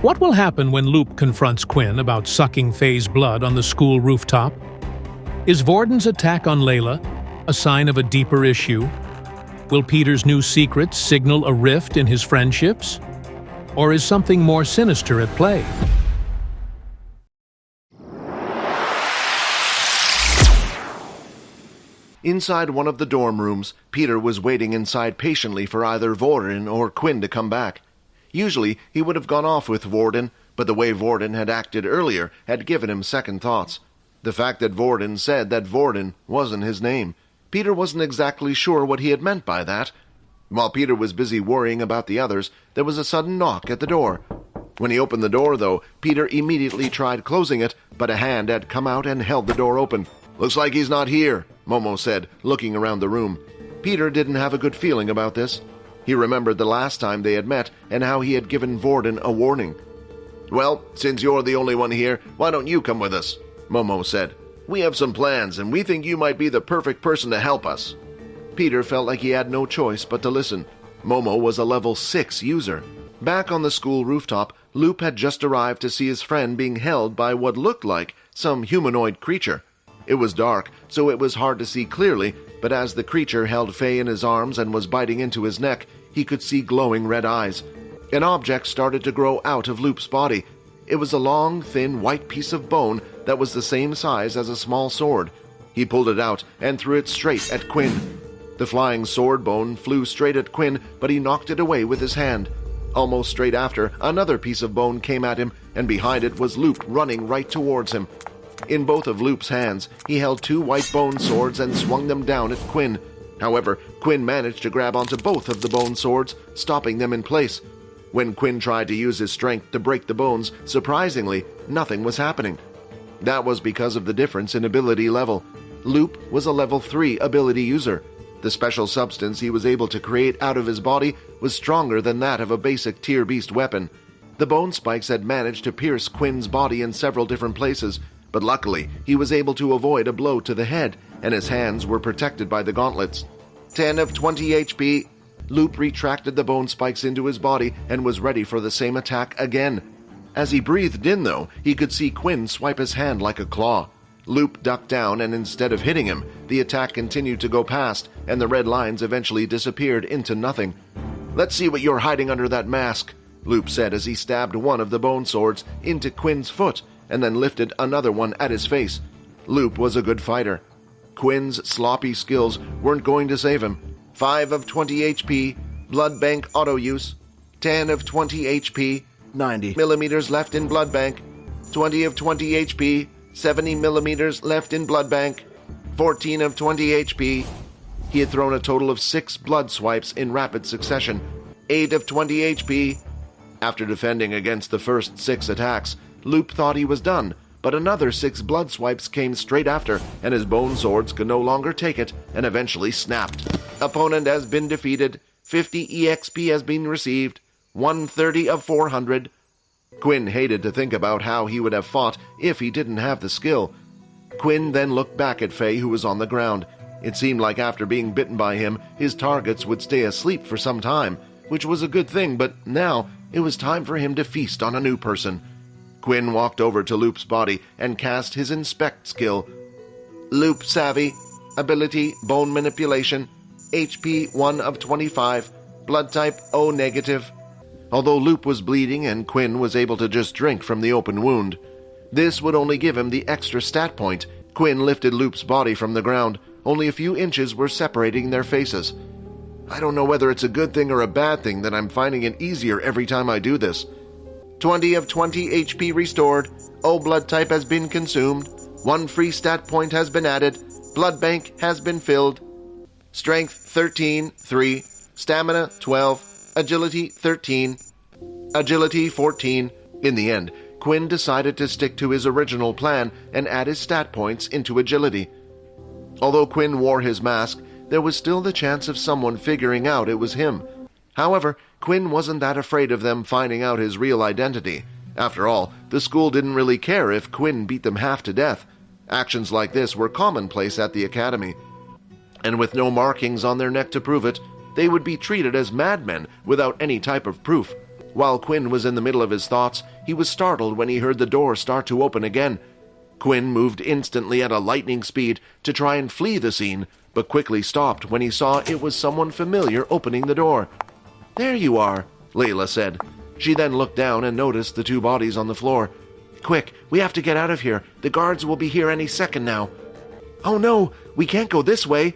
What will happen when Loop confronts Quinn about sucking Faye's blood on the school rooftop? Is Vorden's attack on Layla a sign of a deeper issue? Will Peter's new secrets signal a rift in his friendships? Or is something more sinister at play? Inside one of the dorm rooms, Peter was waiting inside patiently for either Vorden or Quinn to come back. Usually, he would have gone off with Vorden, but the way Vorden had acted earlier had given him second thoughts. The fact that Vorden said that Vorden wasn't his name. Peter wasn't exactly sure what he had meant by that. While Peter was busy worrying about the others, there was a sudden knock at the door. When he opened the door, though, Peter immediately tried closing it, but a hand had come out and held the door open. "Looks like he's not here," Momo said, looking around the room. Peter didn't have a good feeling about this. He remembered the last time they had met and how he had given Vorden a warning. "Well, since you're the only one here, why don't you come with us?" Momo said. "We have some plans, and we think you might be the perfect person to help us." Peter felt like he had no choice but to listen. Momo was a level 6 user. Back on the school rooftop, Loop had just arrived to see his friend being held by what looked like some humanoid creature. It was dark, so it was hard to see clearly, but as the creature held Faye in his arms and was biting into his neck, he could see glowing red eyes. An object started to grow out of Loop's body. It was a long, thin, white piece of bone that was the same size as a small sword. He pulled it out and threw it straight at Quinn. The flying sword bone flew straight at Quinn, but he knocked it away with his hand. Almost straight after, another piece of bone came at him, and behind it was Loop running right towards him. In both of Loop's hands, he held 2 white bone swords and swung them down at Quinn. However, Quinn managed to grab onto both of the bone swords, stopping them in place. When Quinn tried to use his strength to break the bones, surprisingly, nothing was happening. That was because of the difference in ability level. Loop was a level 3 ability user. The special substance he was able to create out of his body was stronger than that of a basic tier beast weapon. The bone spikes had managed to pierce Quinn's body in several different places, but luckily he was able to avoid a blow to the head, and his hands were protected by the gauntlets. 10 of 20 HP. Loop retracted the bone spikes into his body and was ready for the same attack again. As he breathed in, though, he could see Quinn swipe his hand like a claw. Loop ducked down, and instead of hitting him, the attack continued to go past, and the red lines eventually disappeared into nothing. "Let's see what you're hiding under that mask," Loop said as he stabbed one of the bone swords into Quinn's foot, and then lifted another one at his face. Loop was a good fighter. Quinn's sloppy skills weren't going to save him. 5 of 20 HP, blood bank auto use. 10 of 20 HP, 90 millimeters left in blood bank. 20 of 20 HP, 70 millimeters left in blood bank. 14 of 20 HP. He had thrown a total of 6 blood swipes in rapid succession. 8 of 20 HP. After defending against the first 6 attacks, Loop thought he was done, but another 6 blood swipes came straight after, and his bone swords could no longer take it and eventually snapped. Opponent has been defeated. 50 EXP has been received. 130 of 400. Quinn hated to think about how he would have fought if he didn't have the skill. Quinn then looked back at Faye, who was on the ground. It seemed like after being bitten by him, his targets would stay asleep for some time, which was a good thing, but now it was time for him to feast on a new person. Quinn walked over to Loop's body and cast his Inspect skill. Loop Savvy. Ability, Bone Manipulation. HP 1 of 25. Blood type O negative. Although Loop was bleeding and Quinn was able to just drink from the open wound, this would only give him the extra stat point. Quinn lifted Loop's body from the ground. Only a few inches were separating their faces. "I don't know whether it's a good thing or a bad thing that I'm finding it easier every time I do this." 20 of 20 HP restored. O blood type has been consumed. 1 free stat point has been added. Blood bank has been filled. Strength 13, 3. Stamina 12. Agility 13. Agility 14. In the end, Quinn decided to stick to his original plan and add his stat points into agility. Although Quinn wore his mask, there was still the chance of someone figuring out it was him. However, Quinn wasn't that afraid of them finding out his real identity. After all, the school didn't really care if Quinn beat them half to death. Actions like this were commonplace at the academy. And with no markings on their neck to prove it, they would be treated as madmen without any type of proof. While Quinn was in the middle of his thoughts, he was startled when he heard the door start to open again. Quinn moved instantly at a lightning speed to try and flee the scene, but quickly stopped when he saw it was someone familiar opening the door. "There you are," Layla said. She then looked down and noticed the two bodies on the floor. "Quick, we have to get out of here. The guards will be here any second now." "Oh no, we can't go this way."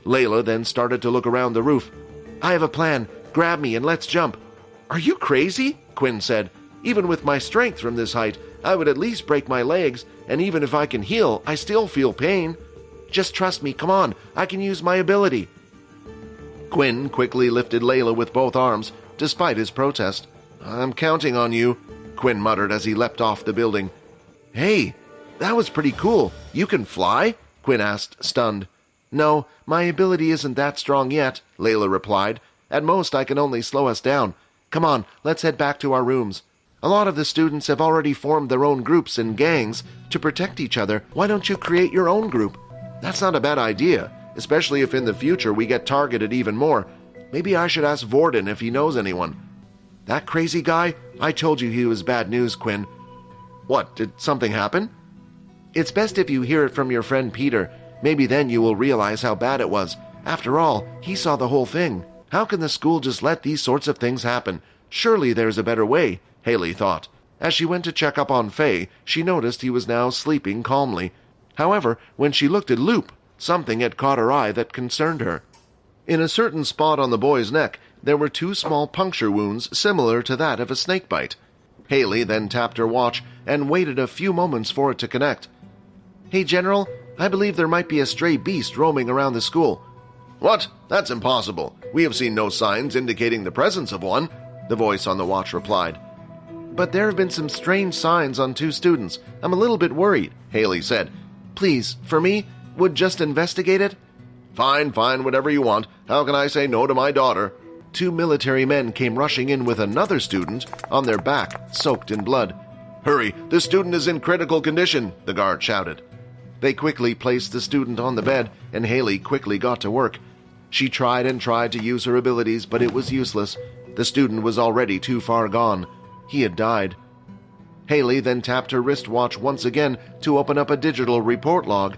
Layla then started to look around the roof. "I have a plan. Grab me and let's jump." "Are you crazy?" Quinn said. "Even with my strength from this height, I would at least break my legs, and even if I can heal, I still feel pain. Just trust me, come on, I can use my ability." Quinn quickly lifted Layla with both arms, despite his protest. "I'm counting on you," Quinn muttered as he leapt off the building. "Hey, that was pretty cool. You can fly?" Quinn asked, stunned. "No, my ability isn't that strong yet," Layla replied. "At most, I can only slow us down. Come on, let's head back to our rooms. A lot of the students have already formed their own groups and gangs to protect each other. Why don't you create your own group? That's not a bad idea, especially if in the future we get targeted even more. Maybe I should ask Vorden if he knows anyone." "That crazy guy? I told you he was bad news, Quinn." "What, did something happen?" "It's best if you hear it from your friend Peter. Maybe then you will realize how bad it was. After all, he saw the whole thing. How can the school just let these sorts of things happen? Surely there's a better way," Haley thought. As she went to check up on Faye, she noticed he was now sleeping calmly. However, when she looked at Loop, something had caught her eye that concerned her. In a certain spot on the boy's neck, there were two small puncture wounds similar to that of a snake bite. Haley then tapped her watch and waited a few moments for it to connect. "Hey, General, I believe there might be a stray beast roaming around the school." "What? That's impossible. We have seen no signs indicating the presence of one," the voice on the watch replied. "But there have been some strange signs on two students. I'm a little bit worried," Haley said. "Please, for me, would just investigate it?" Fine, whatever you want. How can I say no to my daughter?" Two military men came rushing in with another student on their back, soaked in blood. "Hurry, this student is in critical condition," the guard shouted. They quickly placed the student on the bed, and Haley quickly got to work. She tried and tried to use her abilities, but it was useless. The student was already too far gone. He had died. Haley then tapped her wristwatch once again to open up a digital report log.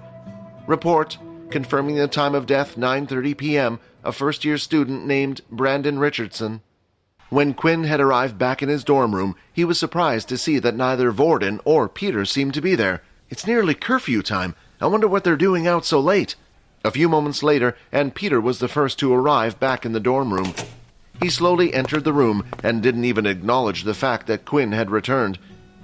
"Report, confirming the time of death 9:30 p.m., a first-year student named Brandon Richardson." When Quinn had arrived back in his dorm room, he was surprised to see that neither Vorden or Peter seemed to be there. "It's nearly curfew time. I wonder what they're doing out so late." A few moments later, and Peter was the first to arrive back in the dorm room. He slowly entered the room and didn't even acknowledge the fact that Quinn had returned.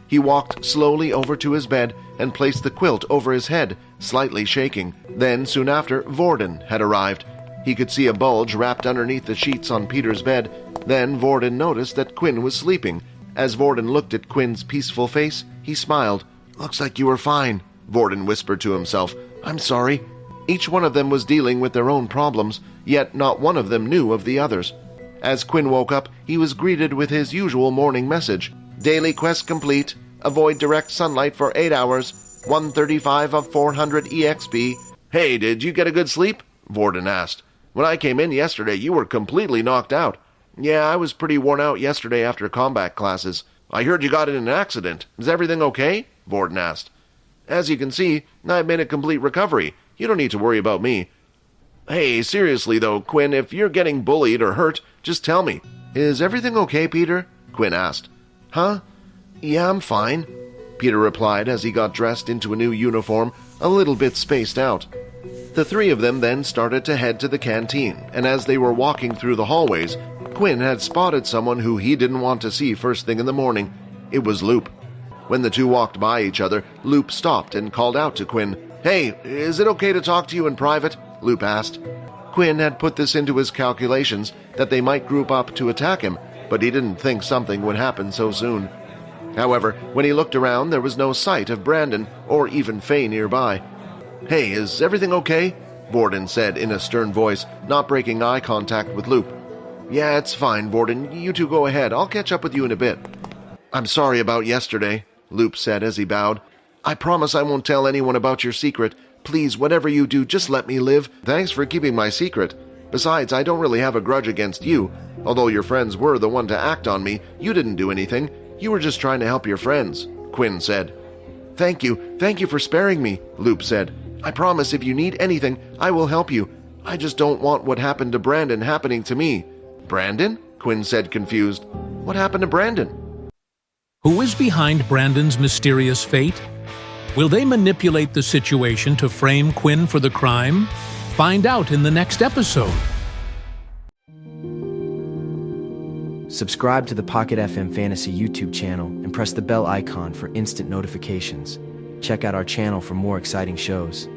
He walked slowly over to his bed and placed the quilt over his head, slightly shaking. Then, soon after, Vorden had arrived. He could see a bulge wrapped underneath the sheets on Peter's bed. Then Vorden noticed that Quinn was sleeping. As Vorden looked at Quinn's peaceful face, he smiled. "Looks like you were fine," Vorden whispered to himself. "I'm sorry." Each one of them was dealing with their own problems, yet not one of them knew of the others. As Quinn woke up, he was greeted with his usual morning message. "Daily quest complete. Avoid direct sunlight for 8 hours. 135 of 400 EXP. "Hey, did you get a good sleep?" Vorden asked. "When I came in yesterday, you were completely knocked out." "Yeah, I was pretty worn out yesterday after combat classes." "I heard you got in an accident. Is everything okay?" Vorden asked. "As you can see, I've made a complete recovery. You don't need to worry about me." "Hey, seriously though, Quinn, if you're getting bullied or hurt, just tell me." "Is everything okay, Peter?" Quinn asked. "Huh? Yeah, I'm fine," Peter replied as he got dressed into a new uniform, a little bit spaced out. The three of them then started to head to the canteen, and as they were walking through the hallways, Quinn had spotted someone who he didn't want to see first thing in the morning. It was Loop. When the two walked by each other, Loop stopped and called out to Quinn. "Hey, is it okay to talk to you in private?" Loop asked. Quinn had put this into his calculations that they might group up to attack him, but he didn't think something would happen so soon. However, when he looked around, there was no sight of Brandon or even Faye nearby. "Hey, is everything okay?" Vorden said in a stern voice, not breaking eye contact with Loop. "Yeah, it's fine, Vorden. You two go ahead. I'll catch up with you in a bit." "I'm sorry about yesterday," Loop said as he bowed. "I promise I won't tell anyone about your secret. Please, whatever you do, just let me live. Thanks for keeping my secret. Besides, I don't really have a grudge against you. Although your friends were the one to act on me, you didn't do anything. You were just trying to help your friends," Quinn said. Thank you for sparing me," Loop said. "I promise if you need anything, I will help you. I just don't want what happened to Brandon happening to me." "Brandon?" Quinn said, confused. "What happened to Brandon?" Who is behind Brandon's mysterious fate? Will they manipulate the situation to frame Quinn for the crime? Find out in the next episode. Subscribe to the Pocket FM Fantasy YouTube channel and press the bell icon for instant notifications. Check out our channel for more exciting shows.